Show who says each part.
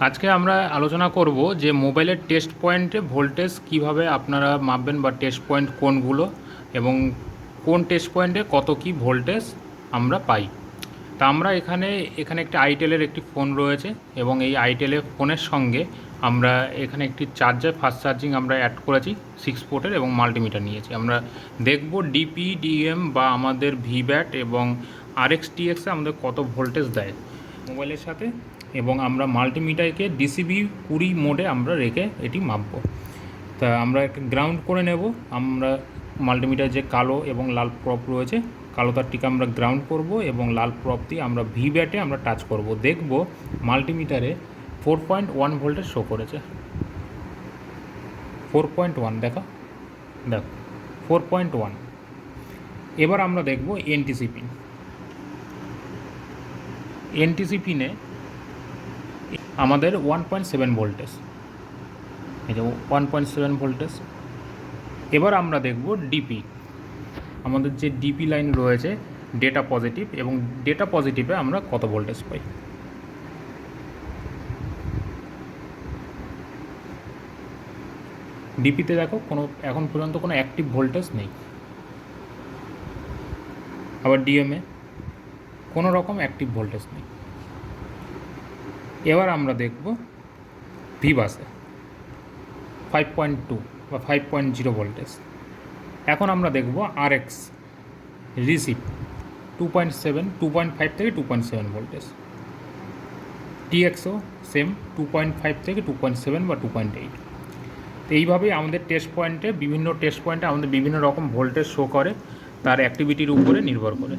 Speaker 1: আজকে আমরা আলোচনা করব যে মোবাইলের টেস্ট পয়েন্টে ভোল্টেজ কিভাবে আপনারা মাপবেন বা টেস্ট পয়েন্ট কোনগুলো এবং কোন টেস্ট পয়েন্টে কত কি ভোল্টেজ আমরা পাই। তা আমরা এখানে একটি আইটেলের একটি ফোন রয়েছে এবং এই আইটেলের ফোনের সঙ্গে আমরা এখানে একটি চার্জার ফাস্ট চার্জিং আমরা অ্যাড করেছি 6 পোর্টের এবং মাল্টিমিটার নিয়েছি। আমরা দেখব ডিপি ডিএম বা আমাদের ভিব্যাট এবং আরএক্সটিএক্সে আমাদের কত ভোল্টেজ দেয় মোবাইলের সাথে, এবং আমরা মাল্টিমিটারকে ডিসিবি 20 মোডে আমরা রেখে এটি মাপব। তা আমরা একটা গ্রাউন্ড করে নেব। আমরা মাল্টিমিটার যে কালো এবং লাল প্রপ রয়েছে, কালো তারটিকে আমরা গ্রাউন্ড করব এবং লাল প্রপ দিয়ে আমরা ভিব্যাটে আমরা টাচ করব। দেখব মাল্টিমিটারে 4.1 ভোল্টেজ শো করেছে। 4.1 দেখো 4.1। এবার আমরা দেখব এনটিসি পিনে আমাদের 1.7 ভোল্টেজ, এই যে 1.7 ভোল্টেজ। এবার আমরা দেখব ডিপি, আমাদের যে ডিপি লাইন রয়েছে ডেটা পজিটিভ, এবং ডেটা পজিটিভে আমরা কত ভোল্টেজ পাই। ডিপিতে দেখো এখন পর্যন্ত কোনো অ্যাক্টিভ ভোল্টেজ নেই। আবার ডিএমে কোনো রকম অ্যাক্টিভ ভোল্টেজ নেই। এবার আমরা দেখব ভিবাসে 5.2 বা 5.0 ভোল্টেজ। এখন আমরা দেখব আরএক্স রিসিভ 2.5 থেকে 2.7 ভোল্টেজ। টিএক্সও সেম 2.5 থেকে 2.7 বা 2.8। তো এইভাবেই আমাদের টেস্ট পয়েন্টে বিভিন্ন টেস্ট পয়েন্টে আমাদের বিভিন্ন রকম ভোল্টেজ শো করে, তার অ্যাক্টিভিটির উপরে নির্ভর করে।